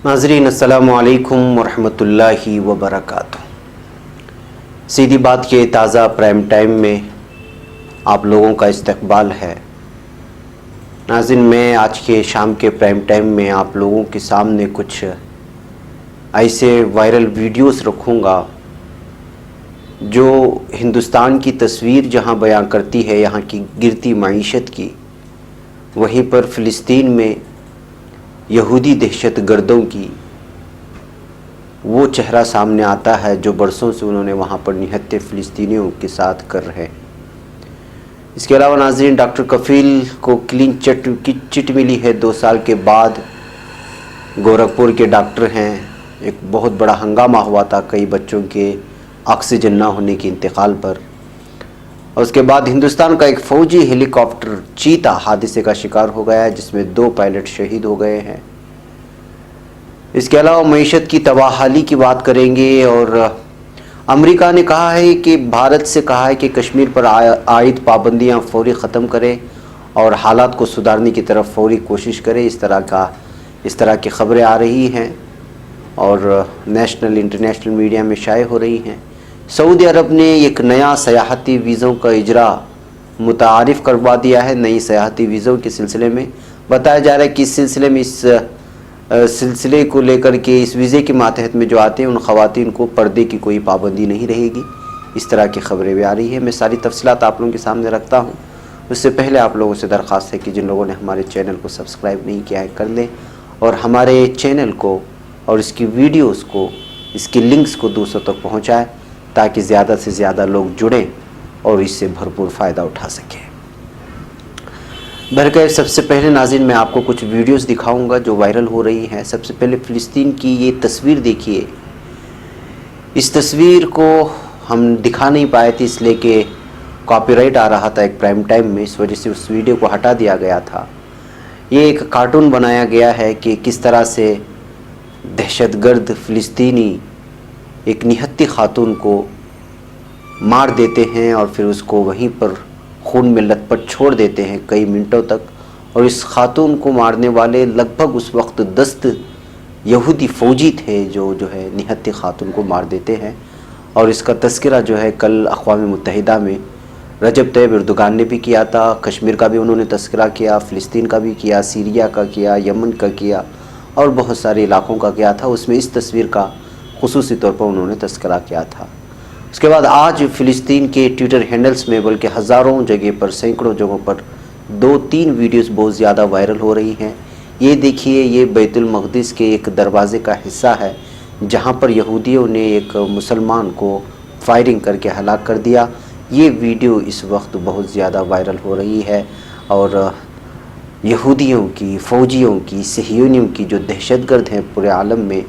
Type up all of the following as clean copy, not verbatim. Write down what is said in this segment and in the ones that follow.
नाज़रीन अस्सलामु अलैकुम वरहमतुल्लाहि वबरकातुहू। सीधी बात के ताज़ा प्राइम टाइम में आप लोगों का इस्तकबाल है। नाज़रीन, मैं आज के शाम के प्राइम टाइम में आप लोगों के सामने कुछ ऐसे वायरल वीडियोस रखूँगा जो हिंदुस्तान की तस्वीर जहाँ बयां करती है यहाँ की गिरती मईशत की, वहीं पर फ़िलिस्तीन में यहूदी दहशत गर्दों की वो चेहरा सामने आता है जो बरसों से उन्होंने वहाँ पर निहत्थे फ़िलिस्तीनियों के साथ कर रहे हैं। इसके अलावा नाज़रीन, डॉक्टर कफ़ील को क्लीन चिट मिली है 2 साल के बाद। गोरखपुर के डॉक्टर हैं। एक बहुत बड़ा हंगामा हुआ था कई बच्चों के ऑक्सीजन ना होने के इंतकाल पर। और उसके बाद हिंदुस्तान का एक फ़ौजी हेलीकॉप्टर चीता हादसे का शिकार हो गया है जिसमें 2 पायलट शहीद हो गए हैं। इसके अलावा मईशत की तबाहाली की बात करेंगे और अमेरिका ने कहा है कि भारत से कहा है कि कश्मीर पर आयद पाबंदियां फौरी ख़त्म करे और हालात को सुधारने की तरफ फौरी कोशिश करे। इस तरह की ख़बरें आ रही हैं और नेशनल इंटरनेशनल मीडिया में शाये हो रही हैं। सऊदी अरब ने एक नया सयाहती वीज़ों का इजरा मुतारिफ़ करवा दिया है। नई सयाहती वीज़ों के सिलसिले में बताया जा रहा है कि इस सिलसिले में इस सिलसिले को लेकर के इस वीज़े के मातहत में जो आते हैं उन ख़वातीन को पर्दे की कोई पाबंदी नहीं रहेगी। इस तरह की ख़बरें भी आ रही है। मैं सारी तफसीलात आप लोगों के सामने रखता हूँ। उससे पहले आप लोगों से दरख्वास्त है कि जिन लोगों ने हमारे चैनल को सब्सक्राइब नहीं किया है कर लें और हमारे चैनल को और इसकी वीडियोज़ को, इसकी लिंक्स को दूसरों तक पहुँचाएँ ताकि ज़्यादा से ज़्यादा लोग जुड़ें और इससे भरपूर फ़ायदा उठा सकें। बहरकैफ सबसे पहले नाज़रीन मैं आपको कुछ वीडियोस दिखाऊंगा जो वायरल हो रही हैं। सबसे पहले फ़िलिस्तीन की ये तस्वीर देखिए। इस तस्वीर को हम दिखा नहीं पाए थे इसलिए कि कॉपीराइट आ रहा था एक प्राइम टाइम में, इस वजह से उस वीडियो को हटा दिया गया था। ये एक कार्टून बनाया गया है कि किस तरह से दहशतगर्द फ़िलिस्तीनी एक निहत्ती खातून को मार देते हैं और फिर उसको वहीं पर खून में लथपथ छोड़ देते हैं कई मिनटों तक। और इस खातून को मारने वाले लगभग उस वक्त 10 यहूदी फ़ौजी थे जो है निहत्ती खातून को मार देते हैं। और इसका तज़किरा जो है कल अक़वाम मुत्तहिदा में रजब तैयब एर्दोगान ने भी किया था। कश्मीर का भी उन्होंने तज़किरा किया, फ़िलिस्तीन का भी किया, सीरिया का किया, यमन का किया और बहुत सारे इलाक़ों का किया था। उसमें इस तस्वीर का ख़ुसूसी तौर पर उन्होंने तज़किरा किया था। उसके बाद आज फ़िलिस्तीन के ट्विटर हैंडल्स में बल्कि हज़ारों जगह पर, सैकड़ों जगहों पर 2-3 वीडियोस बहुत ज़्यादा वायरल हो रही हैं। ये देखिए, ये बैतुल मक़दिस के एक दरवाज़े का हिस्सा है जहाँ पर यहूदियों ने एक मुसलमान को फायरिंग करके हलाक कर दिया। ये वीडियो इस वक्त बहुत ज़्यादा वायरल हो रही है और यहूदियों की, फ़ौजियों की, सहियोनियों की जो दहशतगर्द हैं पूरे आलम में,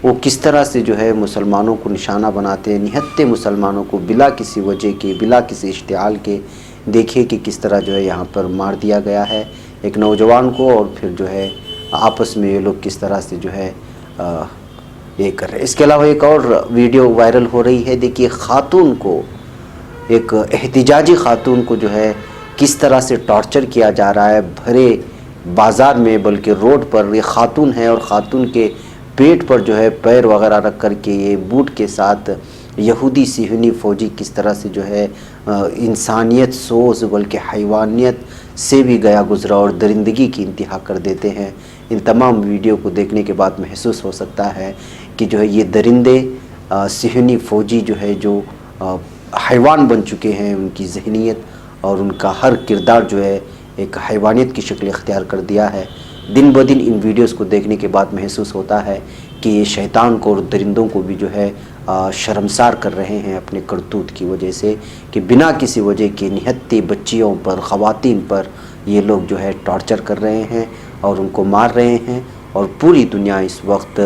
वो किस तरह से जो है मुसलमानों को निशाना बनाते हैं, निहत्थे मुसलमानों को बिला किसी वजह के, बिला किसी इश्तिहाल के। देखिए कि किस तरह जो है यहाँ पर मार दिया गया है एक नौजवान को और फिर जो है आपस में ये लोग किस तरह से जो है ये कर रहे हैं। इसके अलावा एक और वीडियो वायरल हो रही है। देखिए, ख़ातून को, एक एहतिजाजी ख़ातून को जो है किस तरह से टॉर्चर किया जा रहा है भरे बाज़ार में, बल्कि रोड पर। ये ख़ातून है और ख़ातून के पेट पर जो है पैर वगैरह रख कर के ये बूट के साथ यहूदी सिहनी फ़ौजी किस तरह से जो है इंसानियत सोच बल्कि हैवानियत से भी गया गुजरा और दरिंदगी की इंतहा कर देते हैं। इन तमाम वीडियो को देखने के बाद महसूस हो सकता है कि जो है ये दरिंदे सिहनी फ़ौजी जो है जो हैवान बन चुके हैं, उनकी जहनीत और उनका हर किरदार जो है एक हैवानियत की शक्ल इख्तियार कर दिया है। दिन ब दिन इन वीडियोस को देखने के बाद महसूस होता है कि ये शैतान को और दरिंदों को भी जो है शर्मसार कर रहे हैं अपने करतूत की वजह से कि बिना किसी वजह के निहत्ती बच्चियों पर, ख़वातीन पर ये लोग जो है टॉर्चर कर रहे हैं और उनको मार रहे हैं। और पूरी दुनिया इस वक्त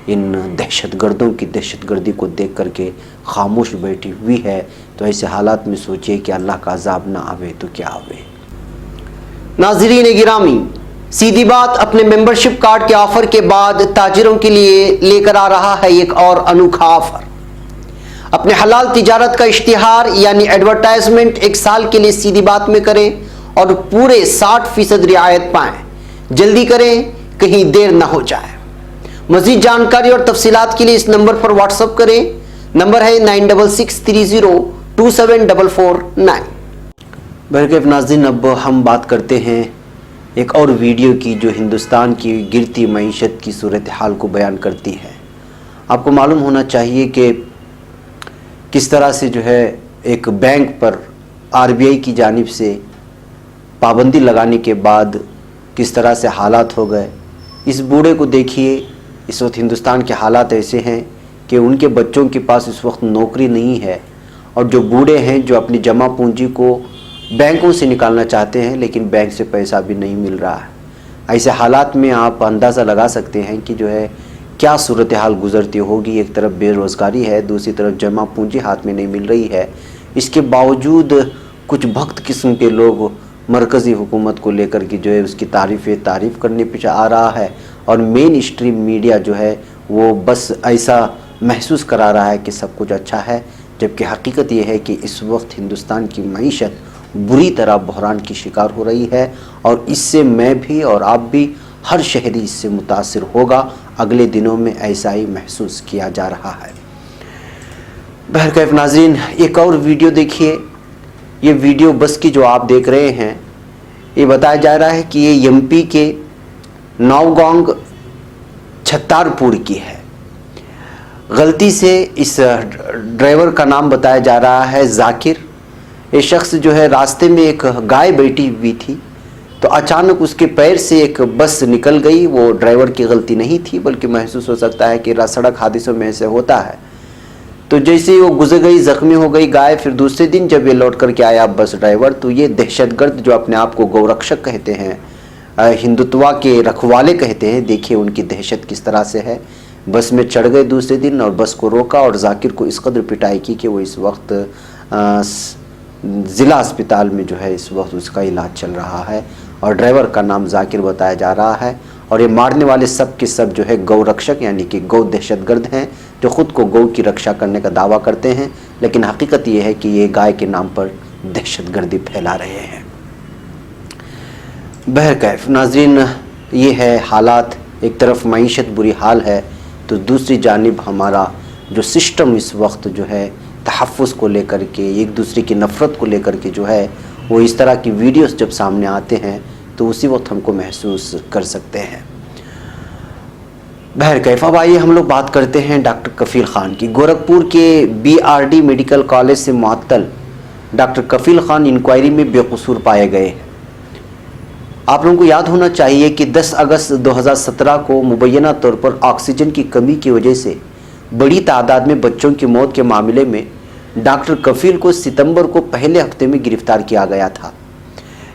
इन दहशतगर्दों की दहशतगर्दी को देख कर के खामोश बैठी हुई है। तो ऐसे हालात में सोचिए कि अल्लाह का अज़ाब ना आवे तो क्या आवे। नाज़रीन गिरामी, सीधी बात अपने मेंबरशिप कार्ड के ऑफर के बाद ताजिरों के लिए लेकर आ रहा है एक और अनोखा ऑफर। अपने हलाल तिजारत का इश्तिहार यानी एडवर्टाइजमेंट 1 साल के लिए सीधी बात में करें और पूरे 60% रियायत पाएं। जल्दी करें, कहीं देर ना हो जाए। मजीद जानकारी और तफसीलात के लिए इस नंबर पर व्हाट्सअप करें। नंबर है 9663027449। बहरकैफ नाज़रीन, अब हम बात करते हैं एक और वीडियो की जो हिंदुस्तान की गिरती मईशत की सूरत हाल को बयान करती है। आपको मालूम होना चाहिए कि किस तरह से जो है एक बैंक पर आरबीआई की जानिब से पाबंदी लगाने के बाद किस तरह से हालात हो गए। इस बूढ़े को देखिए, इस वक्त हिंदुस्तान के हालात ऐसे हैं कि उनके बच्चों के पास इस वक्त नौकरी नहीं है, और जो बूढ़े हैं जो अपनी जमा पूंजी को बैंकों से निकालना चाहते हैं लेकिन बैंक से पैसा भी नहीं मिल रहा है। ऐसे हालात में आप अंदाज़ा लगा सकते हैं कि जो है क्या सूरत हाल गुजरती होगी। एक तरफ बेरोज़गारी है, दूसरी तरफ जमा पूंजी हाथ में नहीं मिल रही है। इसके बावजूद कुछ भक्त किस्म के लोग मरकज़ी हुकूमत को लेकर के जो है उसकी तारीफ़ करने पीछे आ रहा है, और मेन स्ट्रीम मीडिया जो है वो बस ऐसा महसूस करा रहा है कि सब कुछ अच्छा है, जबकि हकीकत ये है कि इस वक्त हिंदुस्तान की मईशत बुरी तरह बहरान की शिकार हो रही है, और इससे मैं भी और आप भी हर शहरी इससे मुतासिर होगा। अगले दिनों में ऐसा ही महसूस किया जा रहा है। बहरकैफ नाज़रीन, एक और वीडियो देखिए। ये वीडियो बस की जो आप देख रहे हैं, ये बताया जा रहा है कि ये एमपी के नौगांव छत्तारपुर की है। गलती से इस ड्राइवर का नाम बताया जा रहा है जाकिर। ये शख्स जो है रास्ते में एक गाय बैठी हुई थी, तो अचानक उसके पैर से एक बस निकल गई। वो ड्राइवर की गलती नहीं थी, बल्कि महसूस हो सकता है कि सड़क हादसों में ऐसे होता है। तो जैसे ही वो गुजर गई, ज़ख्मी हो गई गाय, फिर दूसरे दिन जब ये लौट करके आया बस ड्राइवर, तो ये दहशतगर्द जो अपने आप को गौरक्षक कहते हैं, हिंदुत्वा के रखवाले कहते हैं, देखिए उनकी दहशत किस तरह से है। बस में चढ़ गए दूसरे दिन और बस को रोका और जाकिर को इस कदर पिटाई की कि वो इस वक्त ज़िला अस्पताल में जो है इस वक्त उसका इलाज चल रहा है, और ड्राइवर का नाम जाकिर बताया जा रहा है। और ये मारने वाले सब के सब जो है गौ रक्षक यानी कि गौ दहशतगर्द हैं, जो ख़ुद को गौ की रक्षा करने का दावा करते हैं, लेकिन हकीकत ये है कि ये गाय के नाम पर दहशतगर्दी फैला रहे हैं। बहरकैफ नाज़रीन, ये है हालात। एक तरफ मईशत बुरी हाल है, तो दूसरी जानिब हमारा जो सिस्टम इस वक्त जो है तहफ़्फ़ुज़ को लेकर के, एक दूसरे की नफ़रत को लेकर के जो है वो इस तरह की वीडियोस जब सामने आते हैं तो उसी वक्त हमको महसूस कर सकते हैं। बहरकैफ अब आइए हम लोग बात करते हैं डॉक्टर कफ़ील ख़ान की। गोरखपुर के बीआरडी मेडिकल कॉलेज से मुअत्तल डॉक्टर कफ़ील ख़ान इंक्वायरी में बेकसूर पाए गए। आप लोगों को याद होना चाहिए कि 10 अगस्त 2017 को मुबैना तौर पर ऑक्सीजन की कमी की वजह से बड़ी तादाद में बच्चों की मौत के मामले में डॉक्टर कफ़ील को सितंबर को पहले हफ्ते में गिरफ्तार किया गया था।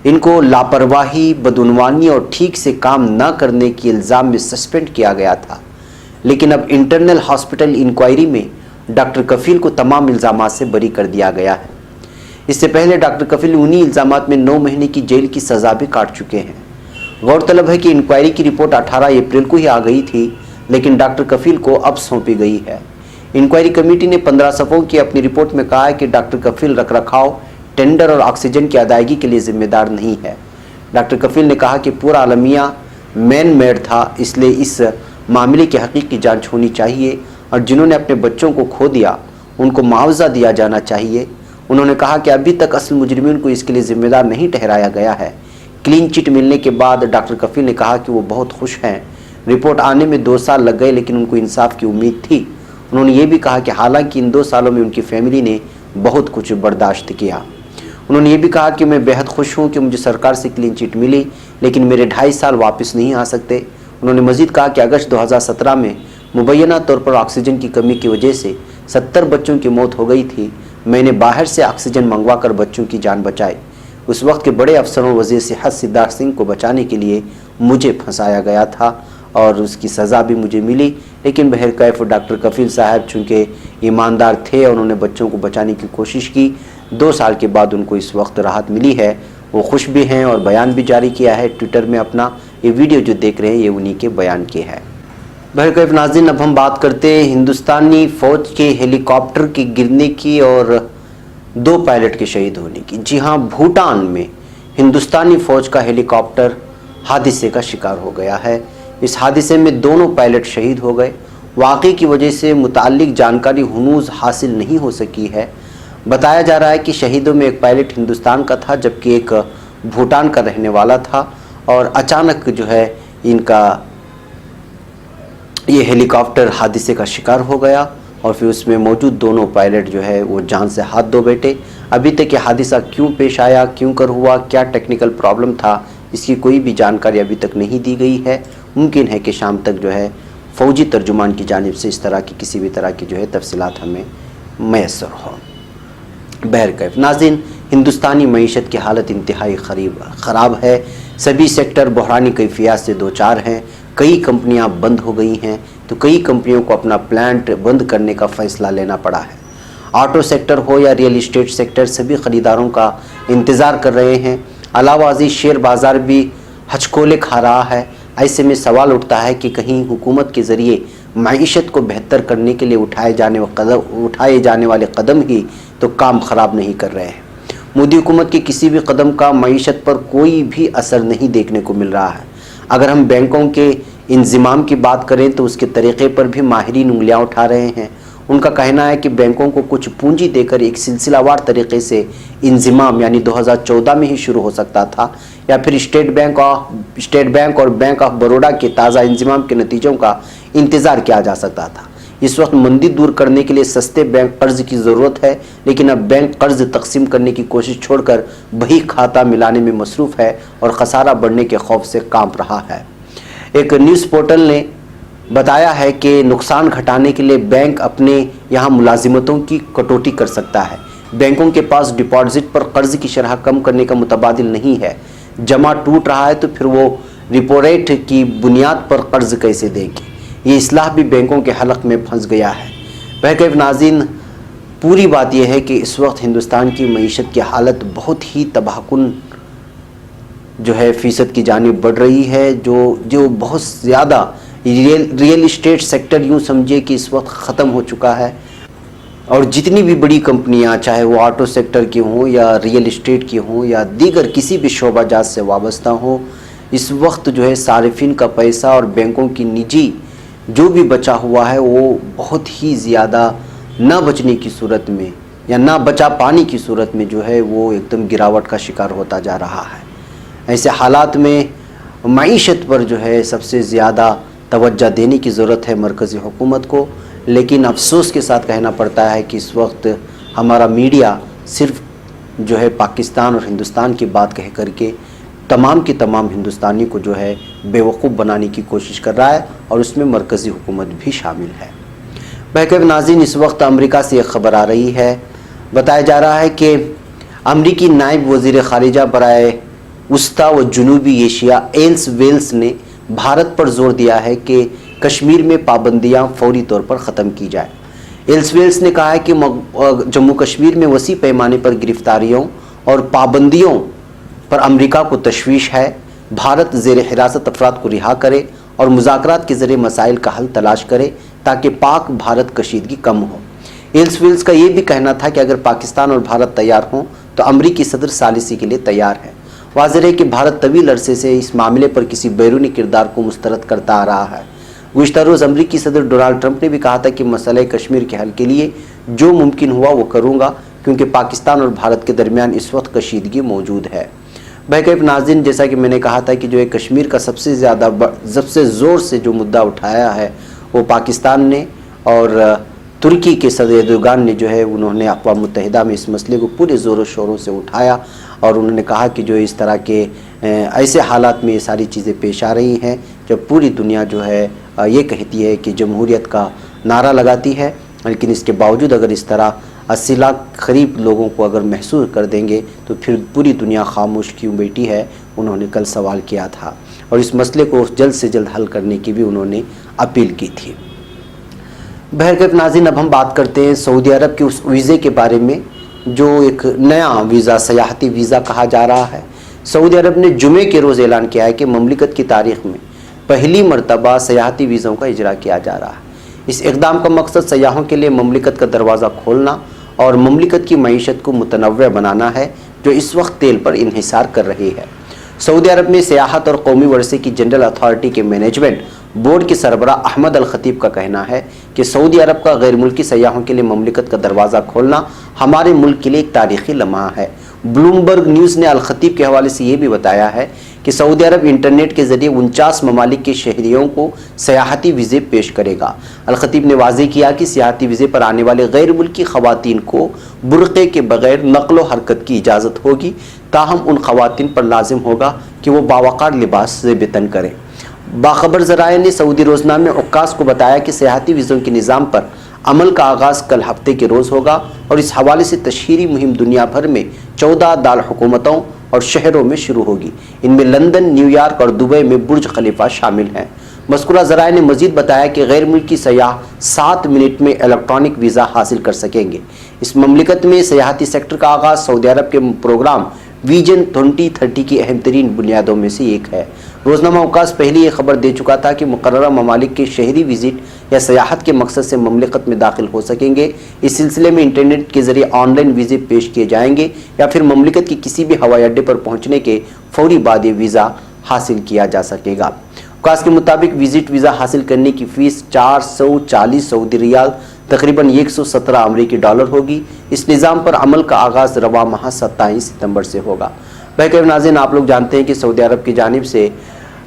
इनको लापरवाही, बदउनवानी और ठीक से काम न करने के इल्ज़ाम में सस्पेंड किया गया था, लेकिन अब इंटरनल हॉस्पिटल इंक्वायरी में डॉक्टर कफ़ील को तमाम इल्ज़ामात से बरी कर दिया गया है। इससे पहले डॉक्टर कफ़ील उन्हीं इल्ज़ामात में 9 महीने की जेल की सज़ा भी काट चुके हैं। गौरतलब है कि इंक्वायरी की रिपोर्ट 18 अप्रैल को ही आ गई थी, लेकिन डॉक्टर कफ़ील को अब सौंपी गई है। इंक्वायरी कमेटी ने 15 सफ़ों की अपनी रिपोर्ट में कहा है कि डॉक्टर कफ़ील रखरखाव, टेंडर और ऑक्सीजन की अदायगी के लिए जिम्मेदार नहीं है। डॉक्टर कफ़ील ने कहा कि पूरा अलमिया मैन मेड था, इसलिए इस मामले की हकीकी जांच होनी चाहिए, और जिन्होंने अपने बच्चों को खो दिया उनको मुआवजा दिया जाना चाहिए। उन्होंने कहा कि अभी तक असल मुजरिमीन को इसके लिए जिम्मेदार नहीं ठहराया गया है। क्लीन चिट मिलने के बाद डॉक्टर कफ़ील ने कहा कि वो बहुत खुश हैं। रिपोर्ट आने में 2 साल लग गए, लेकिन उनको इंसाफ की उम्मीद थी। उन्होंने ये भी कहा कि हालांकि इन 2 सालों में उनकी फैमिली ने बहुत कुछ बर्दाश्त किया। उन्होंने ये भी कहा कि मैं बेहद खुश हूँ कि मुझे सरकार से क्लीन चिट मिली, लेकिन मेरे 2.5 साल वापस नहीं आ सकते। उन्होंने मज़ीद कहा कि अगस्त 2017 में मुबैना तौर पर ऑक्सीजन की कमी की वजह से 70 बच्चों की मौत हो गई थी। मैंने बाहर से ऑक्सीजन मंगवा कर बच्चों की जान बचाई। उस वक्त के बड़े अफसरों वज़ीर सेहत सिद्धार्थ सिंह को बचाने के लिए मुझे फंसाया गया था और उसकी सज़ा भी मुझे मिली, लेकिन बहरकैफ डॉक्टर कफ़ील साहब चूँकि ईमानदार थे, उन्होंने बच्चों को बचाने की कोशिश की। 2 साल के बाद उनको इस वक्त राहत मिली है, वो खुश भी हैं और बयान भी जारी किया है ट्विटर में अपना। ये वीडियो जो देख रहे हैं ये उन्हीं के बयान के है। बहरकैफ नाज़रीन, अब हम बात करते हैं हिंदुस्तानी फ़ौज के हेलीकॉप्टर के गिरने की और 2 पायलट के शहीद होने की। जी हाँ, भूटान में हिंदुस्तानी फ़ौज का हेलीकॉप्टर हादसे का शिकार हो गया है। اس حادثے میں دونوں پائلٹ شہید ہو گئے۔ واقعے کی وجہ سے متعلق جانکاری ہنوز حاصل نہیں ہو سکی ہے۔ بتایا جا رہا ہے کہ شہیدوں میں ایک پائلٹ ہندوستان کا تھا جبکہ ایک بھوٹان کا رہنے والا تھا، اور اچانک جو ہے ان کا یہ ہیلی کاپٹر حادثے کا شکار ہو گیا، اور پھر اس میں موجود دونوں پائلٹ جو ہے وہ جان سے ہاتھ دھو بیٹھے۔ ابھی تک یہ حادثہ کیوں پیش آیا، کیوں کر ہوا، کیا ٹیکنیکل پرابلم تھا، اس کی کوئی بھی جانکاری ابھی تک نہیں دی گئی ہے۔ ممکن ہے کہ شام تک جو ہے فوجی ترجمان کی جانب سے اس طرح کی کسی بھی طرح کی جو ہے تفصیلات ہمیں میسر ہوں۔ بہرکیف ناظرین، ہندوستانی معیشت کی حالت انتہائی خراب ہے۔ سبھی سیکٹر بحرانی کیفیات سے دوچار ہیں۔ کئی کمپنیاں بند ہو گئی ہیں تو کئی کمپنیوں کو اپنا پلانٹ بند کرنے کا فیصلہ لینا پڑا ہے۔ آٹو سیکٹر ہو یا ریئل اسٹیٹ سیکٹر، سبھی خریداروں کا انتظار کر رہے ہیں۔ علاوہ ازیں شیئر بازار بھی ہچکولے کھا رہا ہے۔ ایسے میں سوال اٹھتا ہے کہ کہیں حکومت کے ذریعے معیشت کو بہتر کرنے کے لیے اٹھائے جانے والے قدم ہی تو کام خراب نہیں کر رہے ہیں۔ مودی حکومت کے کسی بھی قدم کا معیشت پر کوئی بھی اثر نہیں دیکھنے کو مل رہا ہے۔ اگر ہم بینکوں کے انضمام کی بات کریں تو اس کے طریقے پر بھی ماہرین انگلیاں اٹھا رہے ہیں۔ ان کا کہنا ہے کہ بینکوں کو کچھ پونجی دے کر ایک سلسلہ وار طریقے سے انضمام یعنی 2014 میں ہی شروع ہو سکتا تھا، یا پھر اسٹیٹ بینک اور بینک آف بروڈا کے تازہ انضمام کے نتیجوں کا انتظار کیا جا سکتا تھا۔ اس وقت مندی دور کرنے کے لیے سستے بینک قرض کی ضرورت ہے، لیکن اب بینک قرض تقسیم کرنے کی کوشش چھوڑ کر بہی کھاتہ ملانے میں مصروف ہے اور خسارہ بڑھنے کے خوف سے کانپ رہا ہے۔ ایک نیوز پورٹل نے بتایا ہے کہ نقصان گھٹانے کے لیے بینک اپنے یہاں ملازمتوں کی کٹوتی کر سکتا ہے۔ بینکوں کے پاس ڈپازٹ پر قرض کی شرح کم کرنے کا متبادل نہیں ہے۔ جمع ٹوٹ رہا ہے تو پھر وہ ریپو ریٹ کی بنیاد پر قرض کیسے دے گی؟ یہ اصلاح بھی بینکوں کے حلق میں پھنس گیا ہے۔ بہرکیف ناظرین، پوری بات یہ ہے کہ اس وقت ہندوستان کی معیشت کی حالت بہت ہی تباہ کن جو ہے فیصد کی جانب بڑھ رہی ہے، جو بہت زیادہ ریئل اسٹیٹ سیکٹر یوں سمجھے کہ اس وقت ختم ہو چکا ہے، اور جتنی بھی بڑی کمپنیاں چاہے وہ آٹو سیکٹر کی ہوں یا ریئل اسٹیٹ کی ہوں یا دیگر کسی بھی شعبہ جات سے وابستہ ہوں، اس وقت جو ہے صارفین کا پیسہ اور بینکوں کی نجی جو بھی بچا ہوا ہے وہ بہت ہی زیادہ نہ بچنے کی صورت میں یا نہ بچا پانے کی صورت میں جو ہے وہ ایک دم گراوٹ کا شکار ہوتا جا رہا ہے۔ ایسے حالات میں معیشت پر جو ہے سب سے زیادہ توجہ دینے کی ضرورت ہے مرکزی حکومت کو، لیکن افسوس کے ساتھ کہنا پڑتا ہے کہ اس وقت ہمارا میڈیا صرف جو ہے پاکستان اور ہندوستان کی بات کہہ کر کے تمام کی تمام ہندوستانی کو جو ہے بیوقوف بنانے کی کوشش کر رہا ہے، اور اس میں مرکزی حکومت بھی شامل ہے۔ بہرکیف ناظرین، اس وقت امریکہ سے ایک خبر آ رہی ہے۔ بتایا جا رہا ہے کہ امریکی نائب وزیر خارجہ برائے وسطی و جنوبی ایشیا ایلس ویلس نے بھارت پر زور دیا ہے کہ کشمیر میں پابندیاں فوری طور پر ختم کی جائیں۔ ایلس ویلس نے کہا ہے کہ جموں کشمیر میں وسیع پیمانے پر گرفتاریوں اور پابندیوں پر امریکہ کو تشویش ہے۔ بھارت زیر حراست افراد کو رہا کرے اور مذاکرات کے ذریعے مسائل کا حل تلاش کرے تاکہ پاک بھارت کشیدگی کم ہو۔ ایلس ویلس کا یہ بھی کہنا تھا کہ اگر پاکستان اور بھارت تیار ہوں تو امریکی صدر ثالثی کے لیے تیار ہے۔ واضح ہے کہ بھارت طویل عرصے سے اس معاملے پر کسی بیرونی کردار کو مسترد کرتا آ رہا ہے۔ گزشتہ روز امریکی صدر ڈونلڈ ٹرمپ نے بھی کہا تھا کہ مسئلہ کشمیر کے حل کے لیے جو ممکن ہوا وہ کروں گا، کیونکہ پاکستان اور بھارت کے درمیان اس وقت کشیدگی موجود ہے۔ بہرکیف ناظرین، جیسا کہ میں نے کہا تھا کہ جو کشمیر کا سب سے زور سے جو مدعا اٹھایا ہے وہ پاکستان نے، اور ترکی کے صدر ایردوغان نے جو ہے انہوں نے اقوام متحدہ میں اس مسئلے کو پورے زور و شوروں سے اٹھایا، اور انہوں نے کہا کہ جو اس طرح کے ایسے حالات میں یہ ساری چیزیں پیش آ رہی ہیں جب پوری دنیا جو ہے یہ کہتی ہے کہ جمہوریت کا نعرہ لگاتی ہے، لیکن اس کے باوجود اگر اس طرح 80 لاکھ قریب لوگوں کو اگر محسوس کر دیں گے تو پھر پوری دنیا خاموش کیوں بیٹھی ہے، انہوں نے کل سوال کیا تھا، اور اس مسئلے کو جلد سے جلد حل کرنے کی بھی انہوں نے اپیل کی تھی۔ بہرکیف ناظرین، اب ہم بات کرتے ہیں سعودی عرب کے اس ویزے کے بارے میں جو ایک نیا ویزا، سیاحتی ویزا کہا جا رہا ہے۔ سعودی عرب نے جمعے کے روز اعلان کیا ہے کہ مملکت کی تاریخ میں پہلی مرتبہ سیاحتی ویزوں کا اجرا کیا جا رہا ہے۔ اس اقدام کا مقصد سیاحوں کے لیے مملکت کا دروازہ کھولنا اور مملکت کی معیشت کو متنوع بنانا ہے جو اس وقت تیل پر انحصار کر رہی ہے۔ सऊदी अरब में सियाहत और कौमी वर्से की जनरल अथॉरिटी के मैनेजमेंट बोर्ड के सरबराह अहमद अल खतीब का कहना है कि सऊदी अरब का गैर मुल्की सयाहों के लिए ममलिकत का दरवाज़ा खोलना हमारे मुल्क के लिए एक तारीखी लम्हा है। ब्लूमबर्ग न्यूज़ ने अल खतीब के हवाले से ये भी बताया है कि सऊदी अरब इंटरनेट के जरिए 49 ममालिक के शहरियों को सयाहती वीज़े पेश करेगा। अल खतीब ने वाज़ेह किया कि सयाहती वीज़े पर आने वाले गैर मुल्की ख़वातीन को बुरक़े के बग़ैर नक़्ल हरकत की इजाज़त होगी, ताहम उन ख़वातीन पर लाजिम होगा कि वो बावक़ार लिबास ज़ेब तन करें। बाखबर ज़राए ने सऊदी रोज़नामे उक्कास को बताया कि सयाहती वीज़ों के निज़ाम पर अमल का आगाज़ कल हफ्ते के रोज़ होगा और इस हवाले से तशहीरी मुहिम दुनिया भर में 14 दार हुकूमतों और शहरों में शुरू होगी। इनमें लंदन, न्यूयॉर्क और दुबई में बुर्ज खलीफा शामिल हैं। मज़कूरा ज़राए ने मज़ीद बताया कि गैर मुल्की सयाह 7 मिनट में इलेक्ट्रॉनिक वीज़ा हासिल कर सकेंगे। इस ममलिकत में सयाहती सेक्टर का आगाज़ सऊदी अरब के प्रोग्राम विजन 2030 की अहम तरीन बुनियादों में से एक है। रोज़नामा उकास पहले ये खबर दे चुका था कि मुकर्ररा ममालिक के शहरी विजिट या सयाहत के मकसद से ममलिकत में दाखिल हो सकेंगे। इस सिलसिले में इंटरनेट के ज़रिए ऑनलाइन वीज़े पेश किए जाएंगे या फिर ममलिकत के किसी भी हवाई अड्डे पर पहुँचने के फौरी बाद ये वीज़ा हासिल किया जा सकेगा। उकास के मुताबिक विजिट वीज़ा हासिल करने की फ़ीस 440 सऊदी रियाल तकरीबन 117 अमरीकी डॉलर होगी। इस निज़ाम पर अमल का आगाज़ रवा माह 27 सितंबर से होगा। बहरकैफ नाज़रीन, आप लोग जानते हैं कि सऊदी अरब की जानिब से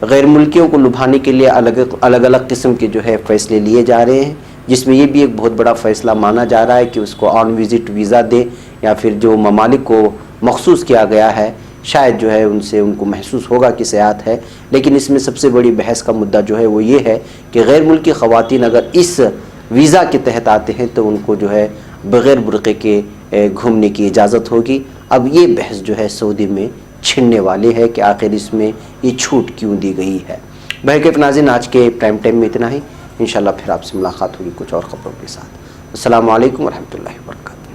गैर मुल्कियों को लुभाने के लिए अलग अलग किस्म के जो है फ़ैसले लिए जा रहे हैं, जिसमें ये भी एक बहुत बड़ा फ़ैसला माना जा रहा है कि उसको ऑन विज़िट वीज़ा दे या फिर जो ममालिक को मखसूस किया गया है शायद जो है उनसे उनको महसूस होगा कि सयाहत है। लेकिन इसमें सबसे बड़ी बहस का मुद्दा जो है वो ये है कि गैर मुल्की ख़वातीन अगर इस वीज़ा के तहत आते हैं तो उनको जो है बग़ैर बुरक़े के घूमने की इजाज़त होगी। अब ये बहस जो है सऊदी में छिड़ने वाले है कि आखिर इसमें ये छूट क्यों दी गई है। बहरकैफ नाज़रीन, आज के प्राइम टाइम में इतना ही। इंशाल्लाह फिर आपसे मुलाकात होगी कुछ और ख़बरों के साथ। अस्सलामु अलैकुम व रहमतुल्लाहि व बरकातहू।